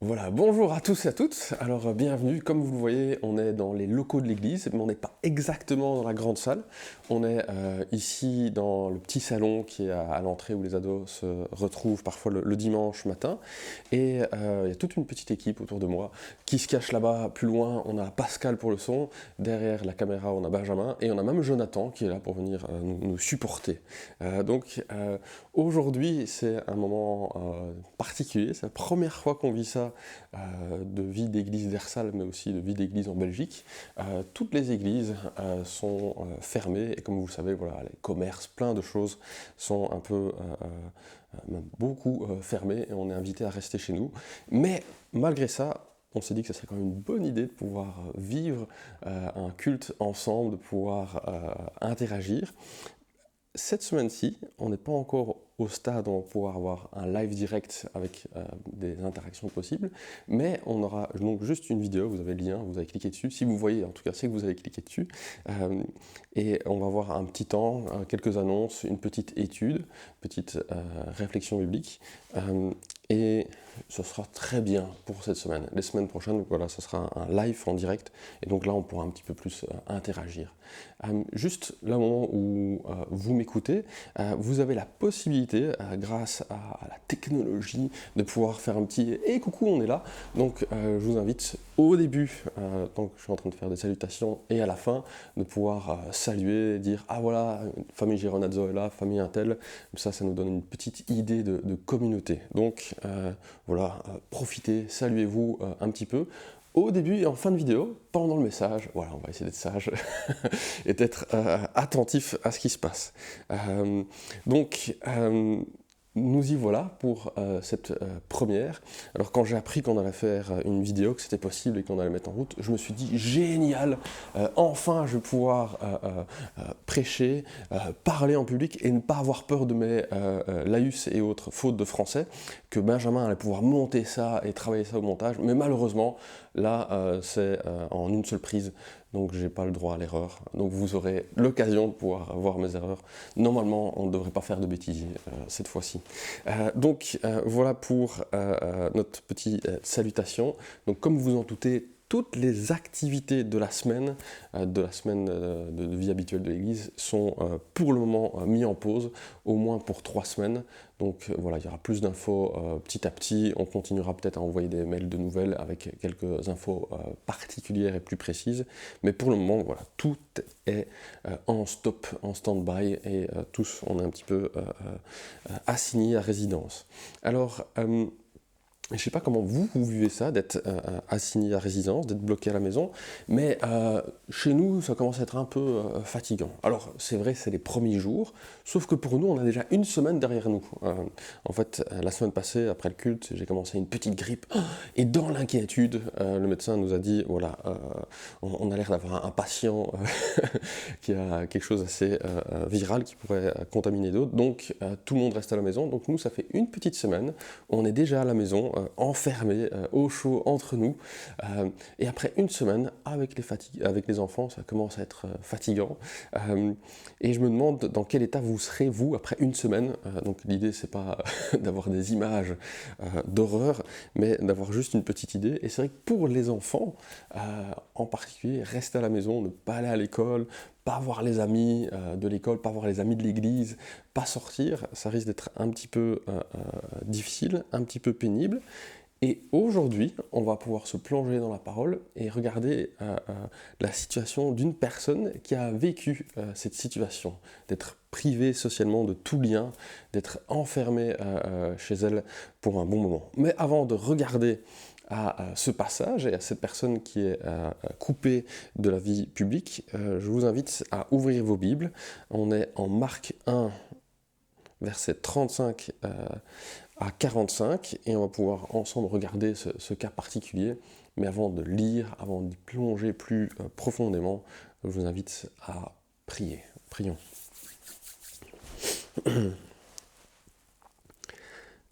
Voilà, bonjour à tous et à toutes. Alors bienvenue, comme vous le voyez, on est dans les locaux de l'église, mais on n'est pas exactement dans la grande salle. On est ici dans le petit salon qui est à l'entrée où les ados se retrouvent parfois le dimanche matin. Et il y a toute une petite équipe autour de moi qui se cache là-bas. Plus loin, on a Pascal pour le son. Derrière la caméra, on a Benjamin. Et on a même Jonathan qui est là pour venir nous supporter. Aujourd'hui, c'est un moment particulier. C'est la première fois qu'on vit ça de vie d'église d'Ersal, mais aussi de vie d'église en Belgique. Toutes les églises sont fermées et comme vous le savez, voilà, les commerces, plein de choses sont un peu, même beaucoup fermées et on est invité à rester chez nous. Mais malgré ça, on s'est dit que ce serait quand même une bonne idée de pouvoir vivre un culte ensemble, de pouvoir interagir. Cette semaine-ci, on n'est pas encore au stade où on va pouvoir avoir un live direct avec des interactions possibles, mais on aura donc juste une vidéo, vous avez le lien, vous avez cliqué dessus. Si vous voyez, en tout cas, c'est que vous avez cliqué dessus. Et on va avoir un petit temps, quelques annonces, une petite étude, petite réflexion biblique. Et ce sera très bien pour cette semaine. Les semaines prochaines, voilà, ce sera un live en direct, et donc là, on pourra un petit peu plus interagir. Juste là, au moment où vous m'écoutez, vous avez la possibilité, grâce à la technologie, de pouvoir faire un petit « Hey, coucou, on est là !» Donc, je vous invite au début, tant que je suis en train de faire des salutations, et à la fin, de pouvoir saluer, dire « Ah voilà, famille Gironazzo est là, famille Intel », ça nous donne une petite idée de communauté. Donc, voilà, profitez, saluez-vous un petit peu. Au début et en fin de vidéo, pendant le message, voilà, on va essayer d'être sage et d'être attentif à ce qui se passe. Donc, nous y voilà pour cette première. Alors quand j'ai appris qu'on allait faire une vidéo, que c'était possible et qu'on allait mettre en route, je me suis dit génial, enfin je vais pouvoir prêcher, parler en public et ne pas avoir peur de mes laïus et autres fautes de français, que Benjamin allait pouvoir monter ça et travailler ça au montage, mais malheureusement là c'est en une seule prise. Donc j'ai pas le droit à l'erreur. Donc vous aurez l'occasion de pouvoir voir mes erreurs. Normalement, on ne devrait pas faire de bêtises cette fois-ci. Voilà pour notre petite salutation. Donc comme vous en doutez, toutes les activités de la semaine de vie habituelle de l'Église sont pour le moment mis en pause, au moins pour 3 semaines. Donc voilà, il y aura plus d'infos petit à petit. On continuera peut-être à envoyer des mails de nouvelles avec quelques infos particulières et plus précises. Mais pour le moment, voilà, tout est en stop, en stand-by et tous on est un petit peu assignés à résidence. Alors, je ne sais pas comment vous vivez ça, d'être assigné à résidence, d'être bloqué à la maison, mais chez nous, ça commence à être un peu fatigant. Alors, c'est vrai, c'est les premiers jours, sauf que pour nous, on a déjà une semaine derrière nous. En fait, la semaine passée, après le culte, j'ai commencé une petite grippe, et dans l'inquiétude, le médecin nous a dit, voilà, on a l'air d'avoir un patient qui a quelque chose d'assez viral qui pourrait contaminer d'autres, donc tout le monde reste à la maison. Donc nous, ça fait une petite semaine, on est déjà à la maison, enfermés, au chaud, entre nous. Et après une semaine, avec les enfants, ça commence à être fatigant. Et je me demande dans quel état vous serez, vous, après une semaine. Donc l'idée, c'est pas d'avoir des images d'horreur, mais d'avoir juste une petite idée. Et c'est vrai que pour les enfants, en particulier, rester à la maison, ne pas aller à l'école, pas voir les amis de l'école, pas voir les amis de l'église, pas sortir, ça risque d'être un petit peu difficile, un petit peu pénible. Et aujourd'hui, on va pouvoir se plonger dans la parole et regarder la situation d'une personne qui a vécu cette situation, d'être privée socialement de tout lien, d'être enfermée chez elle pour un bon moment. Mais avant de regarder à ce passage et à cette personne qui est coupée de la vie publique, je vous invite à ouvrir vos Bibles. On est en Marc 1, verset 35 à 45, et on va pouvoir ensemble regarder ce cas particulier. Mais avant de lire, avant d'y plonger plus profondément, je vous invite à prier. Prions.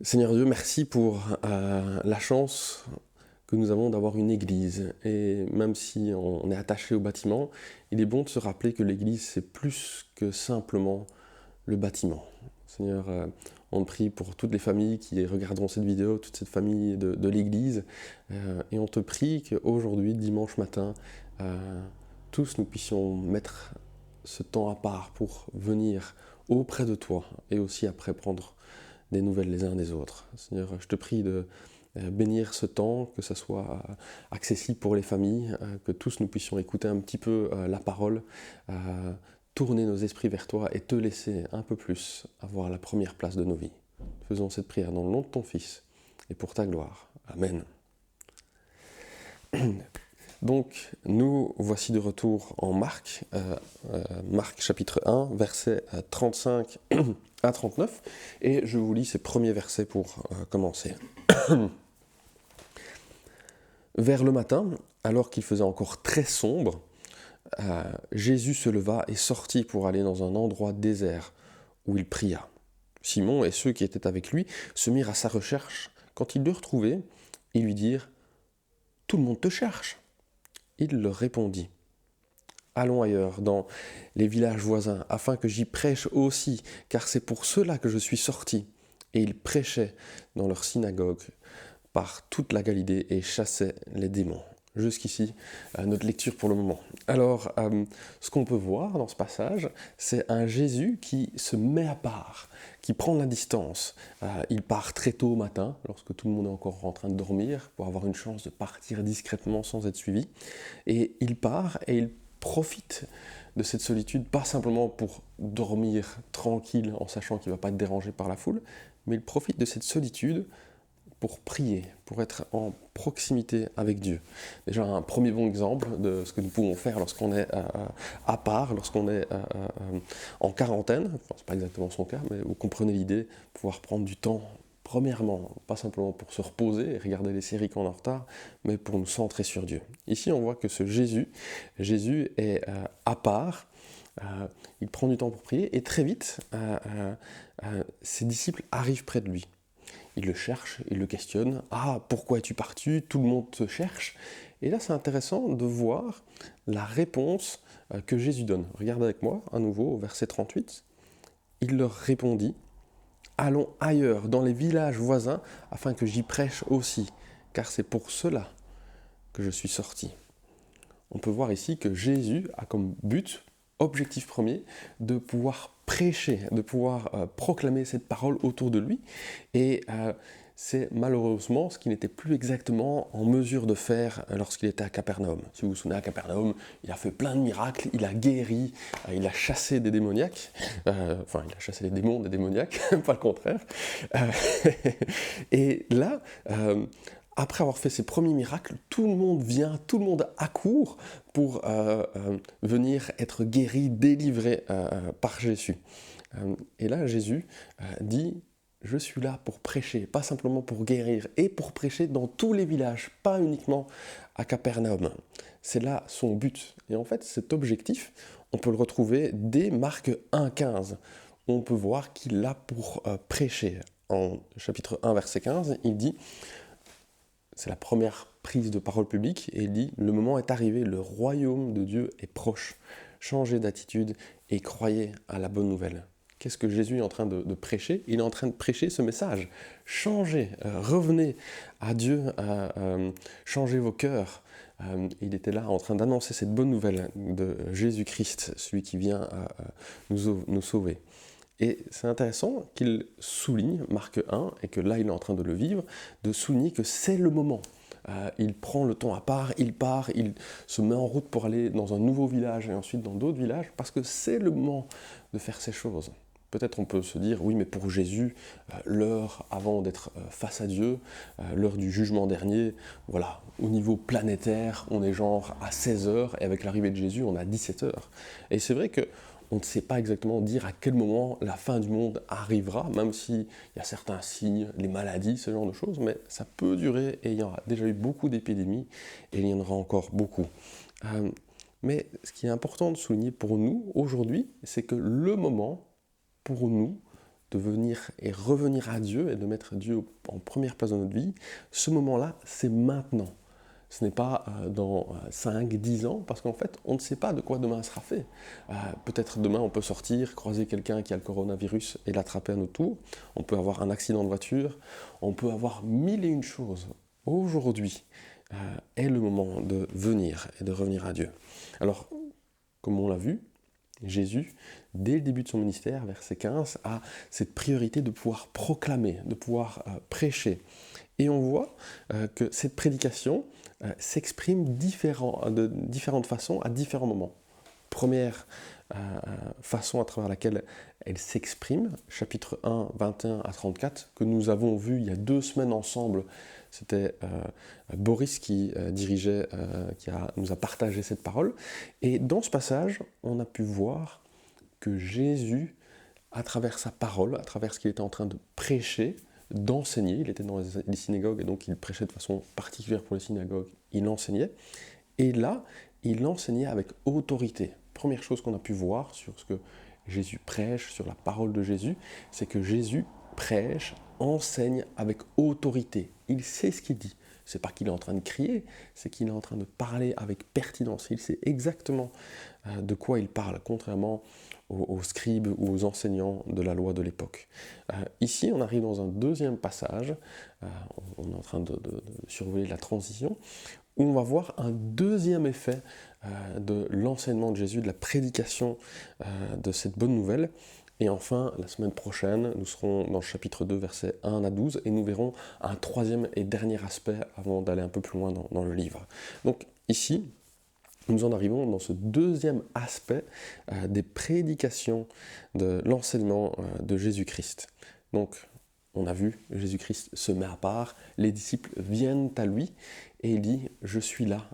Seigneur Dieu, merci pour la chance que nous avons d'avoir une église. Et même si on est attaché au bâtiment, il est bon de se rappeler que l'église, c'est plus que simplement le bâtiment. Seigneur, on te prie pour toutes les familles qui regarderont cette vidéo, toute cette famille de l'Église, et on te prie qu'aujourd'hui, dimanche matin, tous nous puissions mettre ce temps à part pour venir auprès de toi et aussi après prendre des nouvelles les uns des autres. Seigneur, je te prie de bénir ce temps, que ce soit accessible pour les familles, que tous nous puissions écouter un petit peu la parole, tourner nos esprits vers toi et te laisser un peu plus avoir la première place de nos vies. Faisons cette prière dans le nom de ton Fils et pour ta gloire. Amen. Donc, nous voici de retour en Marc, Marc chapitre 1, versets 35 à 39, et je vous lis ces premiers versets pour commencer. Vers le matin, alors qu'il faisait encore très sombre, Jésus se leva et sortit pour aller dans un endroit désert où il pria. Simon et ceux qui étaient avec lui se mirent à sa recherche. Quand ils le retrouvaient, ils lui dirent « Tout le monde te cherche !» Il leur répondit « Allons ailleurs, dans les villages voisins, afin que j'y prêche aussi, car c'est pour cela que je suis sorti. » Et il prêchait dans leur synagogue par toute la Galilée et chassait les démons. Jusqu'ici, notre lecture pour le moment. Alors, ce qu'on peut voir dans ce passage, c'est un Jésus qui se met à part, qui prend la distance. Il part très tôt au matin, lorsque tout le monde est encore en train de dormir, pour avoir une chance de partir discrètement sans être suivi. Et il part et il profite de cette solitude, pas simplement pour dormir tranquille en sachant qu'il ne va pas être dérangé par la foule, mais il profite de cette solitude pour prier, pour être en proximité avec Dieu. Déjà un premier bon exemple de ce que nous pouvons faire lorsqu'on est à part, lorsqu'on est en quarantaine, enfin, c'est pas exactement son cas, mais vous comprenez l'idée, pouvoir prendre du temps, premièrement, pas simplement pour se reposer et regarder les séries qu'on est en retard, mais pour nous centrer sur Dieu. Ici on voit que ce Jésus est à part, il prend du temps pour prier, et très vite, ses disciples arrivent près de lui. Il le cherche, il le questionne. « Ah, pourquoi es-tu parti ? Tout le monde te cherche. » Et là, c'est intéressant de voir la réponse que Jésus donne. Regardez avec moi, à nouveau, au verset 38. Il leur répondit « Allons ailleurs, dans les villages voisins, afin que j'y prêche aussi, car c'est pour cela que je suis sorti. » On peut voir ici que Jésus a comme but, objectif premier, de pouvoir prêcher, de pouvoir proclamer cette parole autour de lui. Et c'est malheureusement ce qu'il n'était plus exactement en mesure de faire lorsqu'il était à Capernaum. Si vous vous souvenez, à Capernaum, il a fait plein de miracles, il a guéri, il a chassé des démoniaques, enfin il a chassé les démons des démoniaques, pas le contraire. Et là, après avoir fait ses premiers miracles, tout le monde vient, tout le monde accourt pour venir être guéri, délivré par Jésus. Et là, Jésus dit « Je suis là pour prêcher, pas simplement pour guérir, et pour prêcher dans tous les villages, pas uniquement à Capernaum. » C'est là son but. Et en fait, cet objectif, on peut le retrouver dès Marc 1,15. On peut voir qu'il est là pour prêcher. En chapitre 1, verset 15, il dit... C'est la première prise de parole publique et il dit « Le moment est arrivé, le royaume de Dieu est proche. Changez d'attitude et croyez à la bonne nouvelle. » Qu'est-ce que Jésus est en train de prêcher ? Il est en train de prêcher ce message. Changez, revenez à Dieu, changez vos cœurs. Il était là en train d'annoncer cette bonne nouvelle de Jésus-Christ, celui qui vient nous sauver. Et c'est intéressant qu'il souligne, Marc 1, et que là il est en train de le vivre, de souligner que c'est le moment. Il prend le temps à part, il part, il se met en route pour aller dans un nouveau village et ensuite dans d'autres villages, parce que c'est le moment de faire ces choses. Peut-être on peut se dire, oui, mais pour Jésus, l'heure avant d'être face à Dieu, l'heure du jugement dernier, voilà, au niveau planétaire, on est genre à 16h, et avec l'arrivée de Jésus, on a 17h. Et c'est vrai que on ne sait pas exactement dire à quel moment la fin du monde arrivera, même s'il y a certains signes, les maladies, ce genre de choses, mais ça peut durer, et il y aura déjà eu beaucoup d'épidémies, et il y en aura encore beaucoup. Mais ce qui est important de souligner pour nous, aujourd'hui, c'est que le moment, pour nous, de venir et revenir à Dieu, et de mettre Dieu en première place dans notre vie, ce moment-là, c'est maintenant. Ce n'est pas dans 5, 10 ans, parce qu'en fait, on ne sait pas de quoi demain sera fait. Peut-être demain, on peut sortir, croiser quelqu'un qui a le coronavirus et l'attraper à notre tour. On peut avoir un accident de voiture. On peut avoir mille et une choses. Aujourd'hui est le moment de venir et de revenir à Dieu. Alors, comme on l'a vu, Jésus, dès le début de son ministère, verset 15, a cette priorité de pouvoir proclamer, de pouvoir prêcher. Et on voit que cette prédication s'exprime de différentes façons à différents moments. Première façon à travers laquelle elle s'exprime, chapitre 1, 21 à 34, que nous avons vu il y a 2 semaines ensemble. C'était Boris qui dirigeait, nous a partagé cette parole. Et dans ce passage, on a pu voir que Jésus, à travers sa parole, à travers ce qu'il était en train de prêcher, d'enseigner, il était dans les synagogues et donc il prêchait de façon particulière pour les synagogues, il enseignait. Et là, il enseignait avec autorité. Première chose qu'on a pu voir sur ce que Jésus prêche, sur la parole de Jésus, c'est que Jésus prêche, enseigne avec autorité. Il sait ce qu'il dit. C'est pas qu'il est en train de crier, c'est qu'il est en train de parler avec pertinence. Il sait exactement de quoi il parle, contrairement aux scribes ou aux enseignants de la loi de l'époque. Ici, on arrive dans un deuxième passage, on est en train de survoler la transition, où on va voir un deuxième effet de l'enseignement de Jésus, de la prédication de cette bonne nouvelle. Et enfin, la semaine prochaine, nous serons dans le chapitre 2, versets 1 à 12, et nous verrons un troisième et dernier aspect avant d'aller un peu plus loin dans le livre. Donc ici, nous en arrivons dans ce deuxième aspect des prédications de l'enseignement de Jésus-Christ. Donc, on a vu, Jésus-Christ se met à part, les disciples viennent à lui, et il dit « Je suis là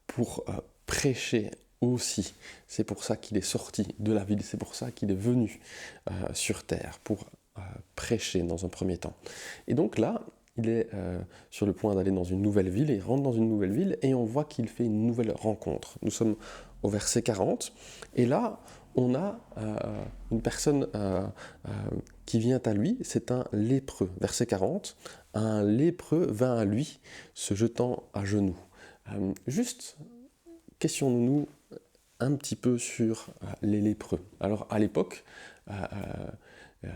pour prêcher aussi ». C'est pour ça qu'il est sorti de la ville, c'est pour ça qu'il est venu sur terre, pour prêcher dans un premier temps. Et donc là, il est sur le point d'aller dans une nouvelle ville, il rentre dans une nouvelle ville, et on voit qu'il fait une nouvelle rencontre. Nous sommes au verset 40, et là, on a une personne qui vient à lui, c'est un lépreux. Verset 40, un lépreux vint à lui, se jetant à genoux. Juste, questionnons-nous un petit peu sur les lépreux. Alors, à l'époque,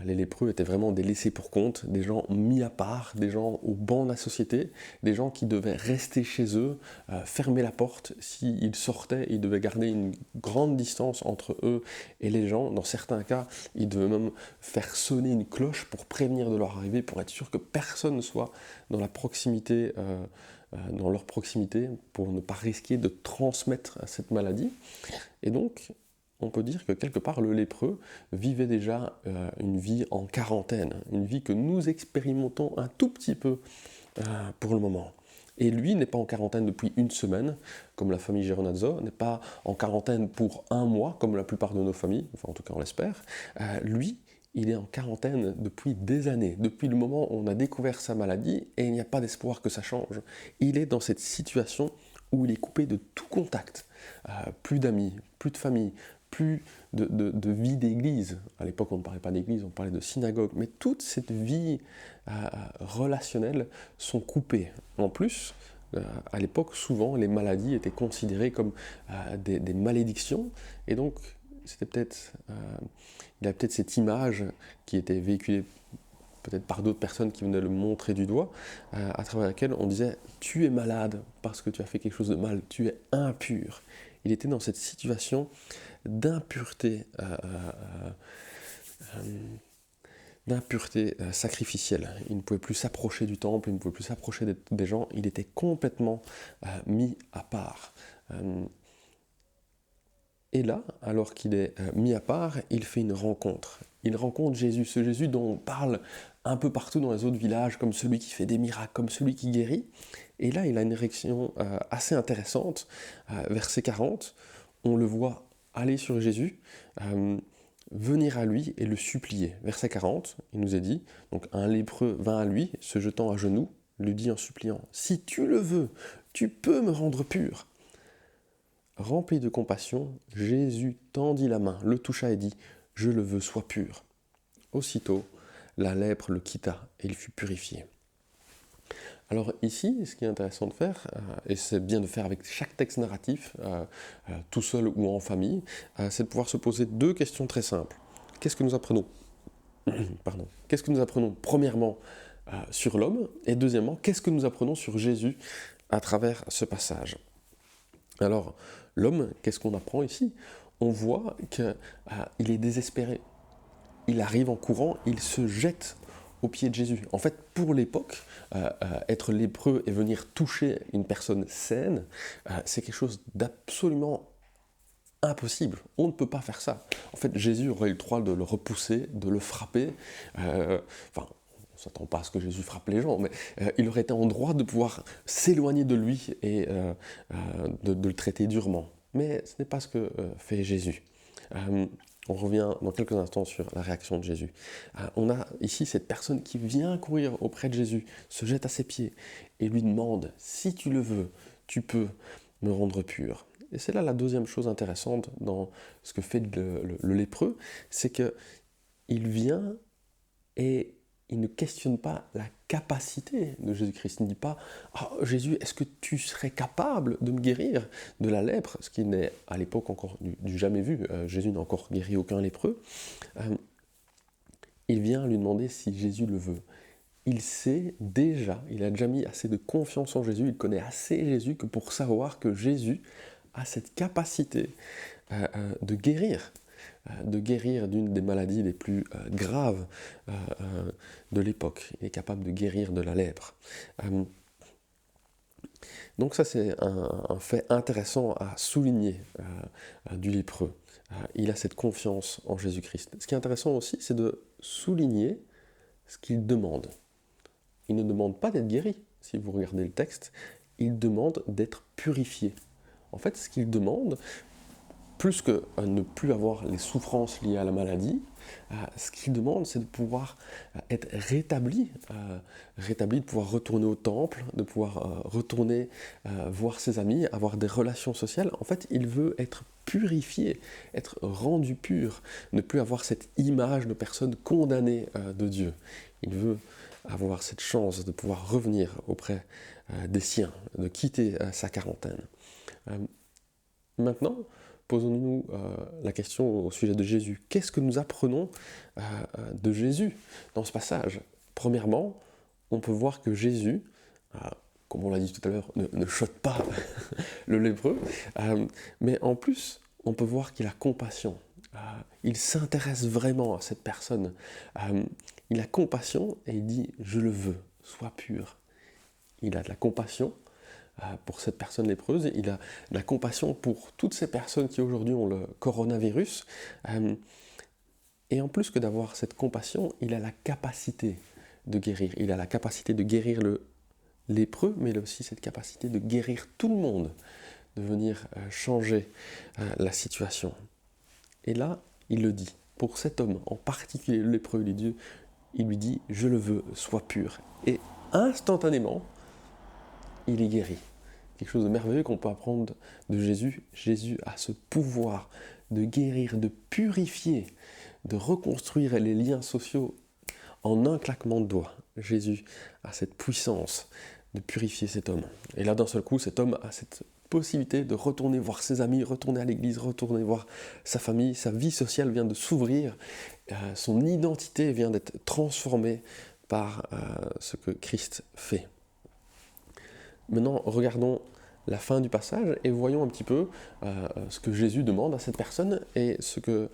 les lépreux étaient vraiment des laissés pour compte, des gens mis à part, des gens au banc de la société, des gens qui devaient rester chez eux, fermer la porte. S'ils sortaient, ils devaient garder une grande distance entre eux et les gens. Dans certains cas, ils devaient même faire sonner une cloche pour prévenir de leur arrivée, pour être sûr que personne ne soit dans la proximité, dans leur proximité, pour ne pas risquer de transmettre cette maladie. Et donc, on peut dire que quelque part, le lépreux vivait déjà une vie en quarantaine, une vie que nous expérimentons un tout petit peu pour le moment. Et lui n'est pas en quarantaine depuis 1 semaine, comme la famille Geronazzo, n'est pas en quarantaine pour 1 mois, comme la plupart de nos familles, enfin en tout cas on l'espère. Lui, il est en quarantaine depuis des années, depuis le moment où on a découvert sa maladie, et il n'y a pas d'espoir que ça change. Il est dans cette situation où il est coupé de tout contact, plus d'amis, plus de famille, plus de vie d'église. À l'époque, on ne parlait pas d'église, on parlait de synagogue. Mais toute cette vie relationnelle sont coupées. En plus, à l'époque, souvent, les maladies étaient considérées comme des malédictions. Et donc, c'était peut-être, il y a peut-être cette image qui était véhiculée peut-être par d'autres personnes qui venaient le montrer du doigt, à travers laquelle on disait « tu es malade parce que tu as fait quelque chose de mal, tu es impur ». Il était dans cette situation d'impureté sacrificielle. Il ne pouvait plus s'approcher du temple, il ne pouvait plus s'approcher des gens, il était complètement mis à part. Et là, alors qu'il est mis à part, il fait une rencontre. Il rencontre Jésus, ce Jésus dont on parle un peu partout dans les autres villages, comme celui qui fait des miracles, comme celui qui guérit. Et là, il a une réaction assez intéressante. Verset 40, on le voit aller sur Jésus, venir à lui et le supplier. Verset 40, il nous est dit, donc un lépreux vint à lui, se jetant à genoux, lui dit en suppliant, « Si tu le veux, tu peux me rendre pur. » Rempli de compassion, Jésus tendit la main, le toucha et dit, « Je le veux, sois pur. » Aussitôt, la lèpre le quitta et il fut purifié. Alors ici, ce qui est intéressant de faire, et c'est bien de faire avec chaque texte narratif, tout seul ou en famille, c'est de pouvoir se poser deux questions très simples. Qu'est-ce que nous apprenons Pardon. Qu'est-ce que nous apprenons premièrement sur l'homme et deuxièmement, qu'est-ce que nous apprenons sur Jésus à travers ce passage? Alors, l'homme, qu'est-ce qu'on apprend ici? On voit qu'il est désespéré. Il arrive en courant, il se jette aux pieds de Jésus. En fait, pour l'époque, être lépreux et venir toucher une personne saine, c'est quelque chose d'absolument impossible. On ne peut pas faire ça. En fait, Jésus aurait eu le droit de le repousser, de le frapper. Enfin, on ne s'attend pas à ce que Jésus frappe les gens, mais il aurait été en droit de pouvoir s'éloigner de lui et de le traiter durement. Mais ce n'est pas ce que fait Jésus. On revient dans quelques instants sur la réaction de Jésus. On a ici cette personne qui vient courir auprès de Jésus, se jette à ses pieds et lui demande, si tu le veux, tu peux me rendre pur. Et c'est là la deuxième chose intéressante dans ce que fait le lépreux, c'est qu'il vient et il ne questionne pas la capacité de Jésus-Christ. Il ne dit pas « Jésus, est-ce que tu serais capable de me guérir de la lèpre ?» Ce qui n'est à l'époque encore du jamais vu. Jésus n'a encore guéri aucun lépreux. Il vient lui demander si Jésus le veut. Il sait déjà, il a déjà mis assez de confiance en Jésus, il connaît assez Jésus que pour savoir que Jésus a cette capacité de guérir d'une des maladies les plus graves de l'époque. Il est capable de guérir de la lèpre. Donc ça, c'est un fait intéressant à souligner du lépreux. Il a cette confiance en Jésus-Christ. Ce qui est intéressant aussi, c'est de souligner ce qu'il demande. Il ne demande pas d'être guéri, si vous regardez le texte, il demande d'être purifié. En fait, ce qu'il demande, plus que ne plus avoir les souffrances liées à la maladie, ce qu'il demande, c'est de pouvoir être rétabli, de pouvoir retourner au temple, de pouvoir retourner voir ses amis, avoir des relations sociales. En fait, il veut être purifié, être rendu pur, ne plus avoir cette image de personne condamnée de Dieu. Il veut avoir cette chance de pouvoir revenir auprès des siens, de quitter sa quarantaine. Maintenant, posons-nous la question au sujet de Jésus. Qu'est-ce que nous apprenons de Jésus dans ce passage? Premièrement, on peut voir que Jésus, comme on l'a dit tout à l'heure, ne choque pas le lépreux, mais en plus, on peut voir qu'il a compassion. Il s'intéresse vraiment à cette personne. Il a compassion et il dit « je le veux, sois pur ». Il a de la compassion pour cette personne lépreuse, il a de la compassion pour toutes ces personnes qui aujourd'hui ont le coronavirus. Et en plus que d'avoir cette compassion, il a la capacité de guérir. Il a la capacité de guérir le lépreux, mais il a aussi cette capacité de guérir tout le monde, de venir changer la situation. Et là, il le dit. Pour cet homme, en particulier le lépreux, il lui dit « je le veux, sois pur ». Et instantanément, il est guéri. Quelque chose de merveilleux qu'on peut apprendre de Jésus. Jésus a ce pouvoir de guérir, de purifier, de reconstruire les liens sociaux en un claquement de doigts. Jésus a cette puissance de purifier cet homme. Et là, d'un seul coup, cet homme a cette possibilité de retourner voir ses amis, retourner à l'église, retourner voir sa famille. Sa vie sociale vient de s'ouvrir. Son identité vient d'être transformée par ce que Christ fait. Maintenant, regardons la fin du passage et voyons un petit peu ce que Jésus demande à cette personne et ce que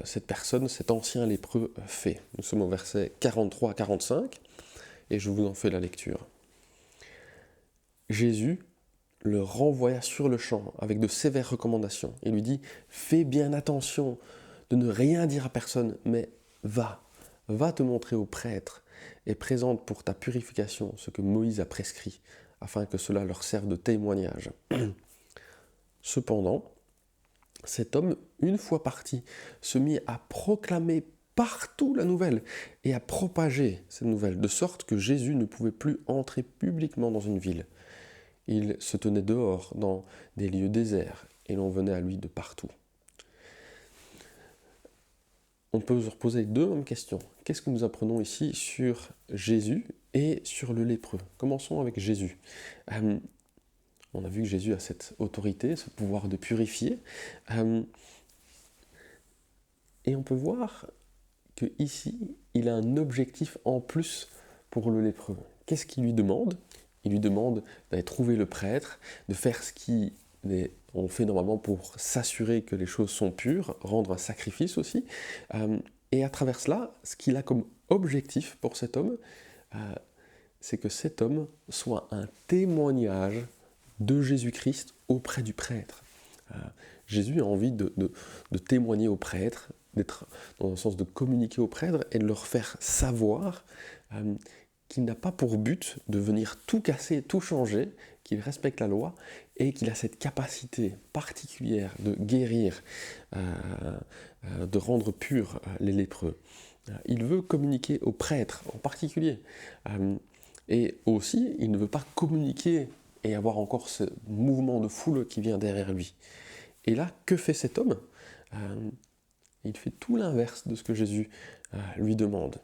cette personne, cet ancien lépreux, fait. Nous sommes au verset 43 à 45 et je vous en fais la lecture. Jésus le renvoya sur le champ avec de sévères recommandations. Il lui dit « Fais bien attention de ne rien dire à personne, mais va te montrer au prêtre et présente pour ta purification ce que Moïse a prescrit, afin que cela leur serve de témoignage. » Cependant, cet homme, une fois parti, se mit à proclamer partout la nouvelle et à propager cette nouvelle, de sorte que Jésus ne pouvait plus entrer publiquement dans une ville. Il se tenait dehors, dans des lieux déserts, et l'on venait à lui de partout. On peut se reposer deux mêmes questions. Qu'est-ce que nous apprenons ici sur Jésus et sur le lépreux. Commençons avec Jésus. On a vu que Jésus a cette autorité, ce pouvoir de purifier. Et on peut voir qu'ici, il a un objectif en plus pour le lépreux. Qu'est-ce qu'il lui demande? Il lui demande d'aller trouver le prêtre, de faire ce qu'on fait normalement pour s'assurer que les choses sont pures, rendre un sacrifice aussi. Et à travers cela, ce qu'il a comme objectif pour cet homme, c'est que cet homme soit un témoignage de Jésus-Christ auprès du prêtre. Jésus a envie de témoigner au prêtre, d'être dans le sens de communiquer au prêtre et de leur faire savoir qu'il n'a pas pour but de venir tout casser, tout changer, qu'il respecte la loi et qu'il a cette capacité particulière de guérir, de rendre purs les lépreux. Il veut communiquer au prêtre en particulier. Et aussi, il ne veut pas communiquer et avoir encore ce mouvement de foule qui vient derrière lui. Et là, que fait cet homme? Il fait tout l'inverse de ce que Jésus lui demande.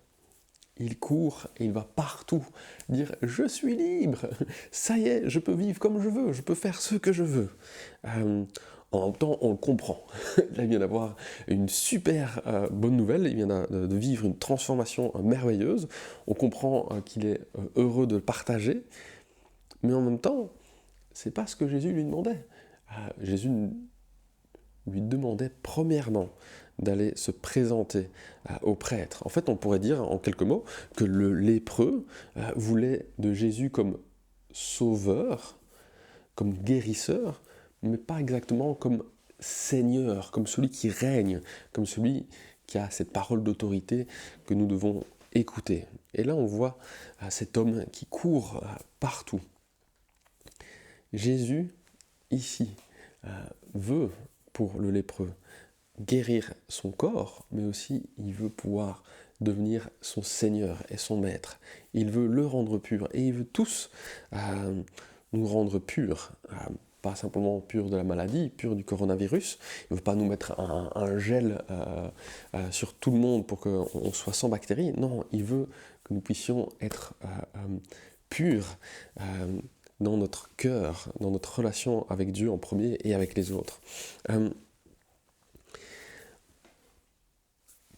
Il court et il va partout dire « Je suis libre, ça y est, je peux vivre comme je veux, je peux faire ce que je veux. » En même temps, on le comprend. Là, il vient d'avoir une super bonne nouvelle, il vient de vivre une transformation merveilleuse. On comprend qu'il est heureux de le partager, mais en même temps, c'est pas ce que Jésus lui demandait. Jésus lui demandait premièrement d'aller se présenter au prêtre. En fait, on pourrait dire en quelques mots que le lépreux voulait de Jésus comme sauveur, comme guérisseur, mais pas exactement comme Seigneur, comme celui qui règne, comme celui qui a cette parole d'autorité que nous devons écouter. Et là, on voit cet homme qui court partout. Jésus, ici, veut, pour le lépreux, guérir son corps, mais aussi il veut pouvoir devenir son Seigneur et son Maître. Il veut le rendre pur, et il veut tous nous rendre purs, pas simplement purs de la maladie, purs du coronavirus. Il ne veut pas nous mettre un gel sur tout le monde pour qu'on soit sans bactéries. Non, il veut que nous puissions être purs dans notre cœur, dans notre relation avec Dieu en premier et avec les autres.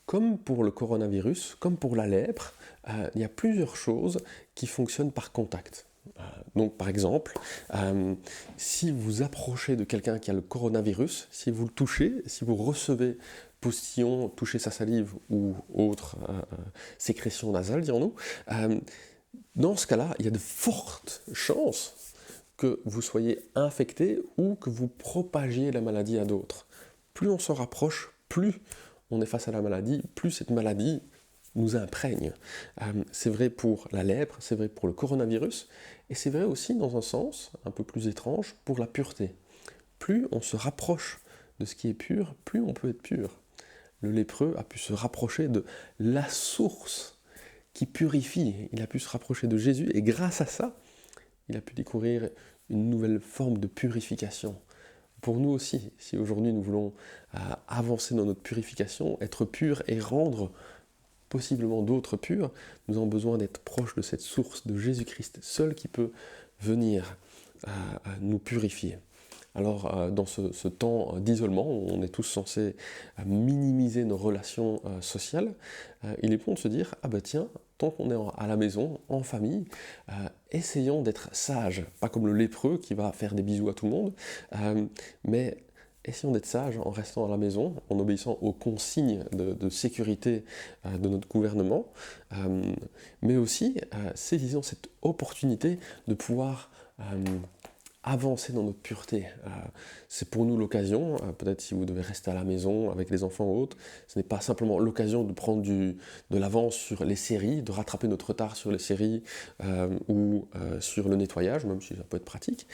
Comme pour le coronavirus, comme pour la lèpre, il y a plusieurs choses qui fonctionnent par contact. Donc par exemple, si vous approchez de quelqu'un qui a le coronavirus, si vous le touchez, si vous recevez postillon, touchez sa salive ou autre sécrétion nasale, dirons-nous, dans ce cas-là, il y a de fortes chances que vous soyez infecté ou que vous propagiez la maladie à d'autres. Plus on s'en rapproche, plus on est face à la maladie, plus cette maladie nous imprègne. C'est vrai pour la lèpre, c'est vrai pour le coronavirus, et c'est vrai aussi dans un sens un peu plus étrange pour la pureté. Plus on se rapproche de ce qui est pur, plus on peut être pur. Le lépreux a pu se rapprocher de la source qui purifie, il a pu se rapprocher de Jésus, et grâce à ça, il a pu découvrir une nouvelle forme de purification. Pour nous aussi, si aujourd'hui nous voulons avancer dans notre purification, être purs et rendre possiblement d'autres purs, nous avons besoin d'être proches de cette source de Jésus-Christ, seul qui peut venir nous purifier. Alors, dans ce temps d'isolement, où on est tous censés minimiser nos relations sociales, il est bon de se dire, ah ben tiens, tant qu'on est à la maison, en famille, essayons d'être sages, pas comme le lépreux qui va faire des bisous à tout le monde, mais essayons d'être sages en restant à la maison, en obéissant aux consignes de sécurité de notre gouvernement, mais aussi saisissons cette opportunité de pouvoir avancer dans notre pureté. C'est pour nous l'occasion, peut-être si vous devez rester à la maison avec les enfants ou autres, ce n'est pas simplement l'occasion de prendre de l'avance sur les séries, de rattraper notre retard sur les séries ou sur le nettoyage, même si ça peut être pratique,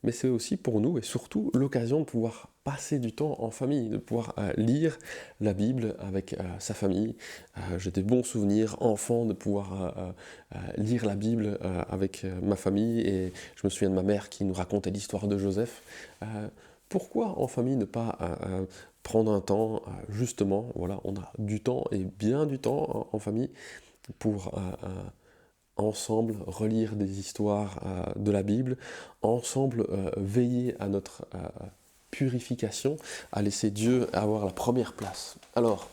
mais c'est aussi pour nous et surtout l'occasion de pouvoir passer du temps en famille, de pouvoir lire la Bible avec sa famille. J'ai des bons souvenirs, enfant, de pouvoir lire la Bible avec ma famille, et je me souviens de ma mère qui nous racontait l'histoire de Joseph. Pourquoi en famille ne pas prendre un temps, justement, voilà, on a du temps et bien du temps en famille pour ensemble relire des histoires de la Bible, ensemble veiller à notre purification, à laisser Dieu avoir la première place. Alors,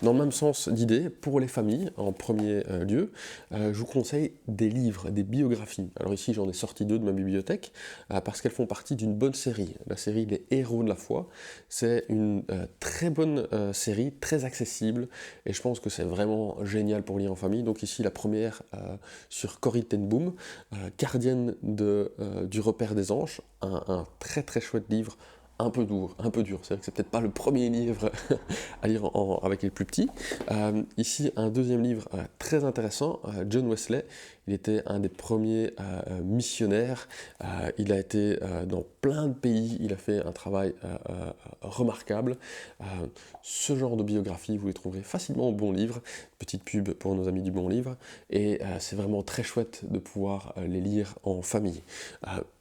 dans le même sens d'idée, pour les familles, en premier lieu, je vous conseille des livres, des biographies. Alors ici, j'en ai sorti 2 de ma bibliothèque, parce qu'elles font partie d'une bonne série. La série Les Héros de la foi, c'est une très bonne série, très accessible, et je pense que c'est vraiment génial pour lire en famille. Donc ici, la première sur Corrie ten Boom, gardienne du repère des anges, un très très chouette livre, un peu dur, un peu dur. C'est vrai que c'est peut-être pas le premier livre à lire avec les plus petits. Ici, un deuxième livre très intéressant, John Wesley. Il était un des premiers missionnaires. Il a été dans plein de pays. Il a fait un travail remarquable. Ce genre de biographie, vous les trouverez facilement au Bon Livre. Petite pub pour nos amis du Bon Livre. Et c'est vraiment très chouette de pouvoir les lire en famille.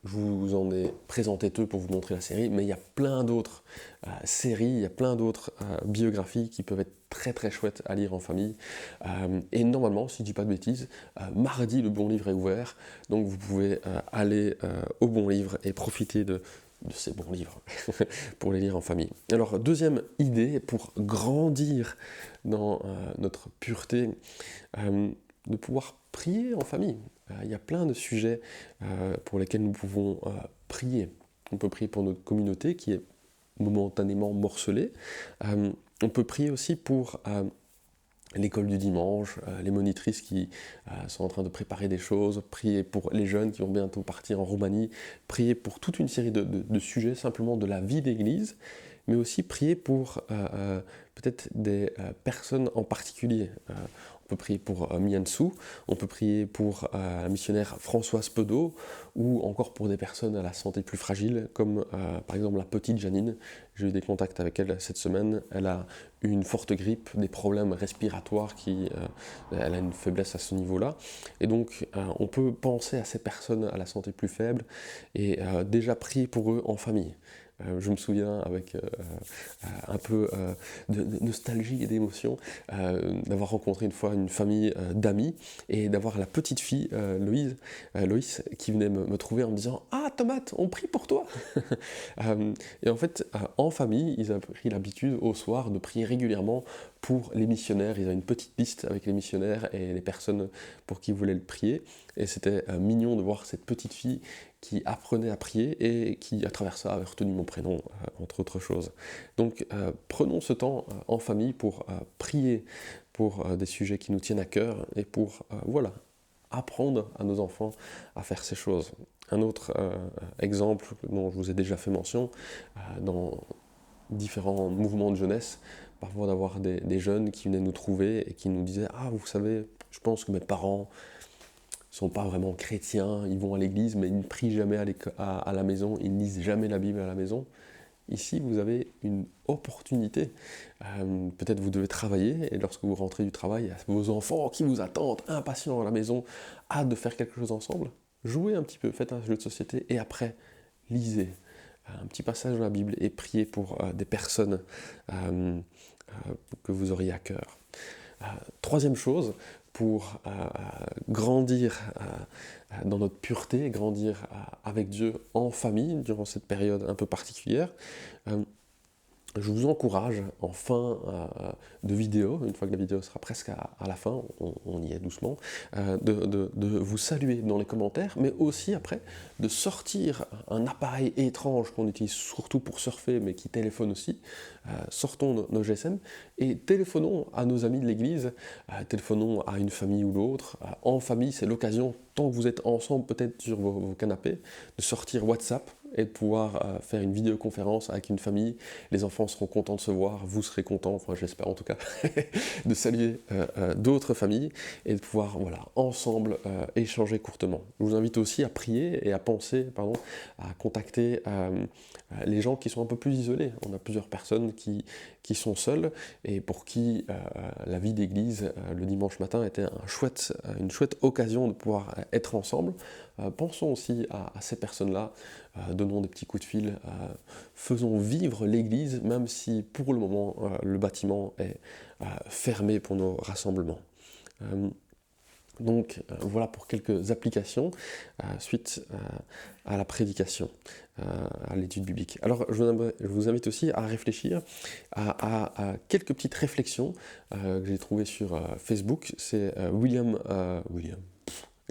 Je vous en ai présenté 2 pour vous montrer la série, mais il y a plein d'autres séries, il y a plein d'autres biographies qui peuvent être très très chouettes à lire en famille. Et normalement, si je ne dis pas de bêtises, mardi le Bon Livre est ouvert, donc vous pouvez aller au Bon Livre et profiter de ces bons livres pour les lire en famille. Alors, deuxième idée pour grandir dans notre pureté, de pouvoir prier en famille. Il y a plein de sujets pour lesquels nous pouvons prier. On peut prier pour notre communauté qui est momentanément morcelée. On peut prier aussi pour l'école du dimanche, les monitrices qui sont en train de préparer des choses, prier pour les jeunes qui vont bientôt partir en Roumanie, prier pour toute une série de sujets simplement de la vie d'église, mais aussi prier pour peut-être des personnes en particulier. On peut prier pour Miansou, on peut prier pour la missionnaire Françoise Pedeau, ou encore pour des personnes à la santé plus fragile, comme par exemple la petite Janine. J'ai eu des contacts avec elle cette semaine. Elle a eu une forte grippe, des problèmes respiratoires, elle a une faiblesse à ce niveau-là. Et donc, on peut penser à ces personnes à la santé plus faible et déjà prier pour eux en famille. Je me souviens avec un peu de nostalgie et d'émotion d'avoir rencontré une fois une famille d'amis et d'avoir la petite fille Loïs qui venait me trouver en me disant « Ah Tomate, on prie pour toi !» Et en fait, en famille, ils avaient pris l'habitude au soir de prier régulièrement pour les missionnaires. Ils avaient une petite liste avec les missionnaires et les personnes pour qui ils voulaient le prier. Et c'était mignon de voir cette petite fille qui apprenait à prier et qui, à travers ça, avait retenu mon prénom, entre autres choses. Donc, prenons ce temps en famille pour prier pour des sujets qui nous tiennent à cœur et pour, voilà, apprendre à nos enfants à faire ces choses. Un autre exemple dont je vous ai déjà fait mention, dans différents mouvements de jeunesse, parfois d'avoir des jeunes qui venaient nous trouver et qui nous disaient « Ah, vous savez, je pense que mes parents sont pas vraiment chrétiens, ils vont à l'église, mais ils ne prient jamais à la maison, ils ne lisent jamais la Bible à la maison. » Ici, vous avez une opportunité. Peut-être vous devez travailler, et lorsque vous rentrez du travail, il y a vos enfants qui vous attendent, impatients à la maison, hâte de faire quelque chose ensemble. Jouez un petit peu, faites un jeu de société, et après, lisez un petit passage de la Bible et priez pour des personnes que vous auriez à cœur. Troisième chose, pour grandir dans notre pureté, grandir avec Dieu en famille durant cette période un peu particulière, je vous encourage en fin de vidéo, une fois que la vidéo sera presque à la fin, on y est doucement, de vous saluer dans les commentaires, mais aussi après de sortir un appareil étrange qu'on utilise surtout pour surfer, mais qui téléphone aussi. Sortons nos GSM et téléphonons à nos amis de l'église, téléphonons à une famille ou l'autre. En famille, c'est l'occasion, tant que vous êtes ensemble peut-être sur vos canapés, de sortir WhatsApp et de pouvoir faire une vidéoconférence avec une famille. Les enfants seront contents de se voir, vous serez contents, enfin j'espère en tout cas, de saluer d'autres familles et de pouvoir voilà, ensemble échanger courtement. Je vous invite aussi à prier et à penser, à contacter les gens qui sont un peu plus isolés. On a plusieurs personnes qui sont seules et pour qui la vie d'église le dimanche matin était une chouette occasion de pouvoir être ensemble. Pensons aussi à ces personnes-là, donnons des petits coups de fil, faisons vivre l'église, même si pour le moment le bâtiment est fermé pour nos rassemblements. Donc voilà pour quelques applications suite à la prédication, à l'étude biblique. Alors je vous invite aussi à réfléchir à quelques petites réflexions que j'ai trouvées sur Facebook. C'est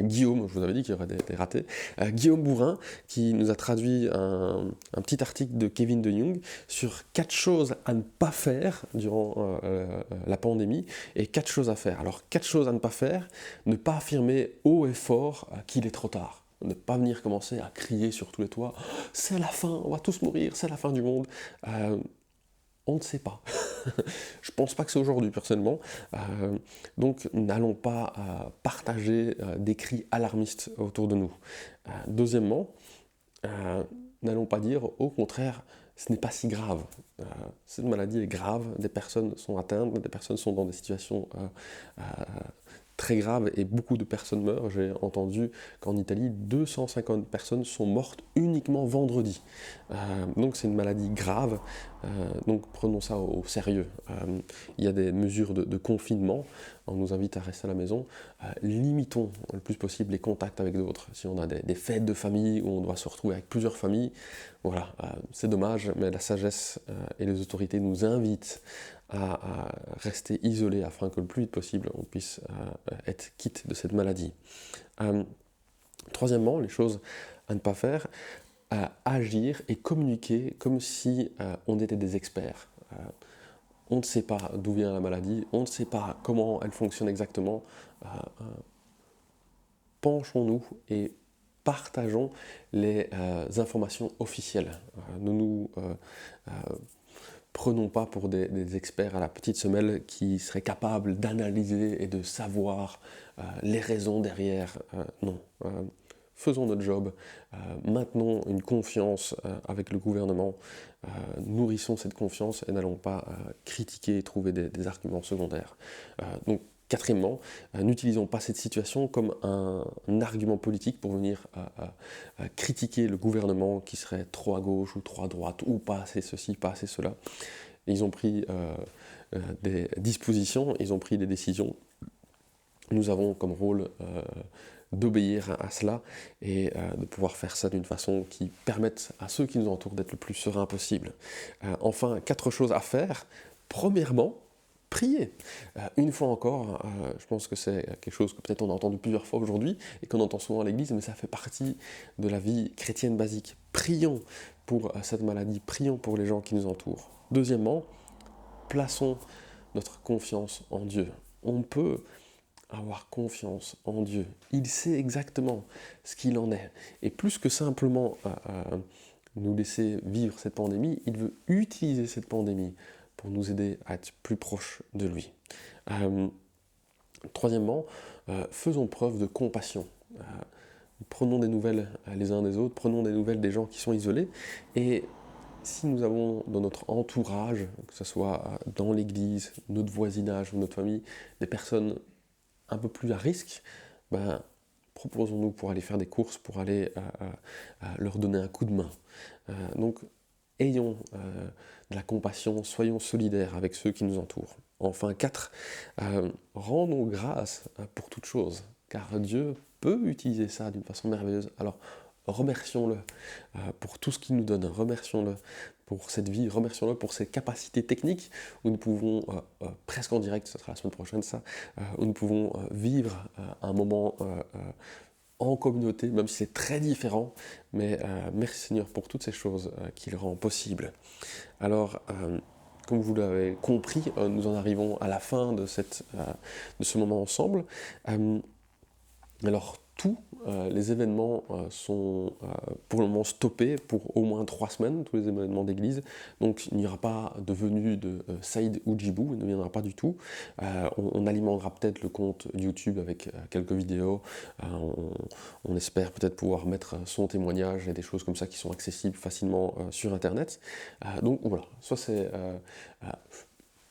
Guillaume, je vous avais dit qu'il y aurait des ratés, Guillaume Bourrin qui nous a traduit un petit article de Kevin De Young sur 4 choses à ne pas faire durant la pandémie et 4 choses à faire. Alors 4 choses à ne pas faire: ne pas affirmer haut et fort qu'il est trop tard. Ne pas venir commencer à crier sur tous les toits, c'est la fin, on va tous mourir, c'est la fin du monde. On ne sait pas. Je ne pense pas que c'est aujourd'hui, personnellement. Donc, n'allons pas partager des cris alarmistes autour de nous. Deuxièmement, n'allons pas dire, au contraire, ce n'est pas si grave. Cette maladie est grave, des personnes sont atteintes, des personnes sont dans des situations très grave et beaucoup de personnes meurent. J'ai entendu qu'en Italie, 250 personnes sont mortes uniquement vendredi. Donc c'est une maladie grave, donc prenons ça au sérieux. Il y a des mesures de confinement, on nous invite à rester à la maison. Limitons le plus possible les contacts avec d'autres. Si on a des fêtes de famille où on doit se retrouver avec plusieurs familles, voilà, c'est dommage, mais la sagesse et les autorités nous invitent à rester isolés afin que le plus vite possible on puisse être quitte de cette maladie. Troisièmement, les choses à ne pas faire, agir et communiquer comme si on était des experts. On ne sait pas d'où vient la maladie, on ne sait pas comment elle fonctionne exactement. Penchons-nous et partageons les informations officielles. Ne nous prenons pas pour des experts à la petite semelle qui seraient capables d'analyser et de savoir les raisons derrière. Non. Faisons notre job, maintenons une confiance avec le gouvernement, nourrissons cette confiance et n'allons pas critiquer et trouver des arguments secondaires. Donc, quatrièmement, n'utilisons pas cette situation comme un argument politique pour venir critiquer le gouvernement qui serait trop à gauche ou trop à droite, ou pas assez ceci, pas assez cela. Ils ont pris des dispositions, ils ont pris des décisions. Nous avons comme rôle d'obéir à cela et de pouvoir faire ça d'une façon qui permette à ceux qui nous entourent d'être le plus serein possible. Enfin, 4 choses à faire. Premièrement, prier. Une fois encore, je pense que c'est quelque chose que peut-être on a entendu plusieurs fois aujourd'hui et qu'on entend souvent à l'église, mais ça fait partie de la vie chrétienne basique. Prions pour cette maladie, prions pour les gens qui nous entourent. Deuxièmement, plaçons notre confiance en Dieu. On peut avoir confiance en Dieu. Il sait exactement ce qu'il en est. Et plus que simplement nous laisser vivre cette pandémie, il veut utiliser cette pandémie pour nous aider à être plus proches de lui. Troisièmement, faisons preuve de compassion. Prenons des nouvelles les uns des autres, prenons des nouvelles des gens qui sont isolés, et si nous avons dans notre entourage, que ce soit dans l'église, notre voisinage ou notre famille, des personnes un peu plus à risque, proposons-nous pour aller faire des courses, pour aller leur donner un coup de main. Donc, ayons de la compassion, soyons solidaires avec ceux qui nous entourent. Enfin, 4, rendons grâce pour toutes choses, car Dieu peut utiliser ça d'une façon merveilleuse. Alors, remercions-le pour tout ce qu'il nous donne, remercions-le pour cette vie, remercions-le pour ses capacités techniques où nous pouvons, presque en direct, ce sera la semaine prochaine ça, où nous pouvons vivre un moment en communauté, même si c'est très différent, mais merci Seigneur pour toutes ces choses qu'il rend possibles. Alors, comme vous l'avez compris, nous en arrivons à la fin de ce moment ensemble. Alors, tous les événements sont pour le moment stoppés pour au moins 3 semaines, tous les événements d'église. Donc il n'y aura pas de venue de Saïd Oudjibou, il ne viendra pas du tout. On alimentera peut-être le compte YouTube avec quelques vidéos. On espère peut-être pouvoir mettre son témoignage et des choses comme ça qui sont accessibles facilement sur Internet. Donc voilà, soit c'est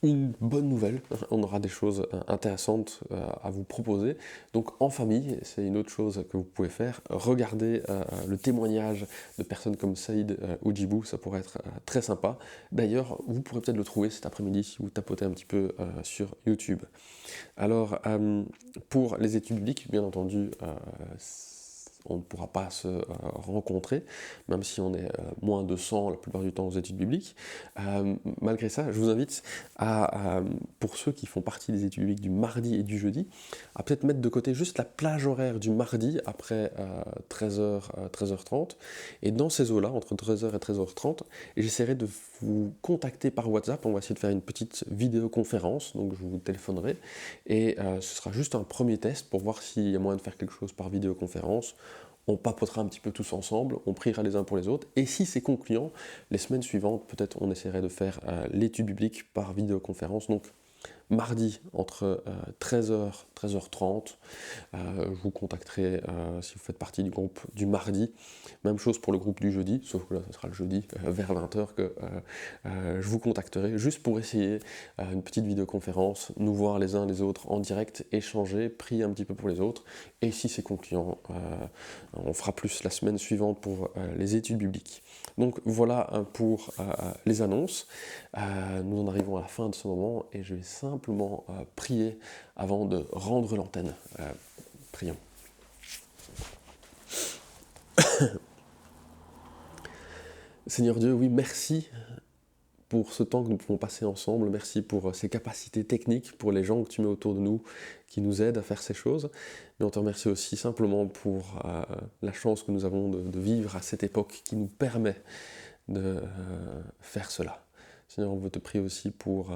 une bonne nouvelle, on aura des choses intéressantes à vous proposer. Donc en famille, c'est une autre chose que vous pouvez faire, regardez le témoignage de personnes comme Saïd Oujibou, ça pourrait être très sympa. D'ailleurs, vous pourrez peut-être le trouver cet après-midi si vous tapotez un petit peu sur YouTube. Alors, pour les études bibliques, bien entendu, on ne pourra pas se rencontrer, même si on est moins de 100 la plupart du temps aux études bibliques. Malgré ça, je vous invite pour ceux qui font partie des études bibliques du mardi et du jeudi, à peut-être mettre de côté juste la plage horaire du mardi après 13h, 13h30. Et dans ces eaux-là, entre 13h et 13h30, j'essaierai de vous contacter par WhatsApp. On va essayer de faire une petite vidéoconférence, donc je vous téléphonerai. Et ce sera juste un premier test pour voir s'il y a moyen de faire quelque chose par vidéoconférence. On papotera un petit peu tous ensemble, on priera les uns pour les autres, et si c'est concluant, les semaines suivantes, peut-être on essaierait de faire l'étude biblique par vidéoconférence, donc mardi entre 13h, 13h30, je vous contacterai si vous faites partie du groupe du mardi. Même chose pour le groupe du jeudi, sauf que là, ce sera le jeudi vers 20h que je vous contacterai, juste pour essayer une petite vidéoconférence, nous voir les uns les autres en direct, échanger, prier un petit peu pour les autres. Et si c'est concluant, on fera plus la semaine suivante pour les études bibliques. Donc voilà pour les annonces. Nous en arrivons à la fin de ce moment et je vais simplement prier avant de rendre l'antenne. Prions. Seigneur Dieu, oui, merci pour ce temps que nous pouvons passer ensemble. Merci pour ces capacités techniques, pour les gens que tu mets autour de nous, qui nous aident à faire ces choses. Mais on te remercie aussi simplement pour la chance que nous avons de vivre à cette époque qui nous permet de faire cela. Seigneur, on veut te prier aussi pour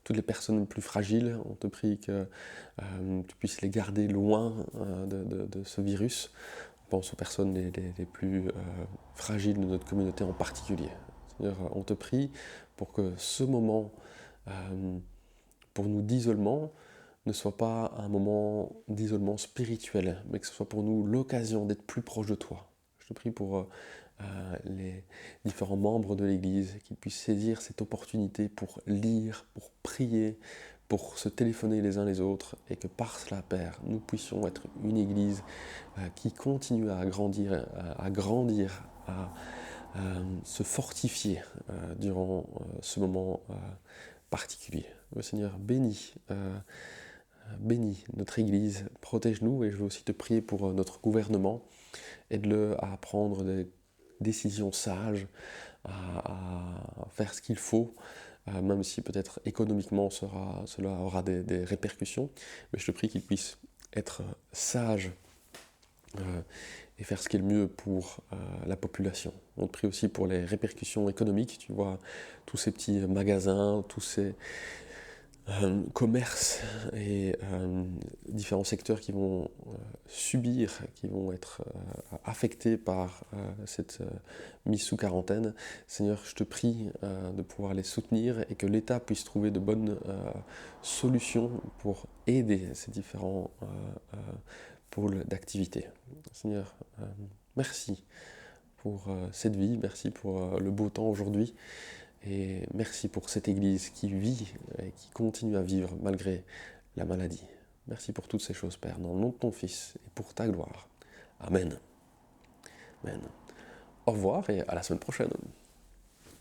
toutes les personnes plus fragiles. On te prie que tu puisses les garder loin de ce virus. On pense aux personnes les plus fragiles de notre communauté en particulier. Seigneur, on te prie pour que ce moment, pour nous d'isolement, ne soit pas un moment d'isolement spirituel, mais que ce soit pour nous l'occasion d'être plus proche de toi. Je te prie pour les différents membres de l'Église, qu'ils puissent saisir cette opportunité pour lire, pour prier, pour se téléphoner les uns les autres, et que par cela, Père, nous puissions être une Église qui continue à grandir, à se fortifier durant ce moment particulier. Le Seigneur, bénis notre Église, protège-nous, et je veux aussi te prier pour notre gouvernement, aide-le à prendre des décisions sages, à faire ce qu'il faut, même si peut-être économiquement cela aura des répercussions, mais je te prie qu'il puisse être sage et faire ce qui est le mieux pour la population. On te prie aussi pour les répercussions économiques, tu vois, tous ces petits magasins, tous ces commerces et différents secteurs qui vont subir, qui vont être affectés par cette mise sous quarantaine. Seigneur, je te prie de pouvoir les soutenir et que l'État puisse trouver de bonnes solutions pour aider ces différents pôles d'activité. Seigneur, merci pour cette vie, merci pour le beau temps aujourd'hui. Et merci pour cette Église qui vit et qui continue à vivre malgré la maladie. Merci pour toutes ces choses, Père, dans le nom de ton Fils et pour ta gloire. Amen. Amen. Au revoir et à la semaine prochaine.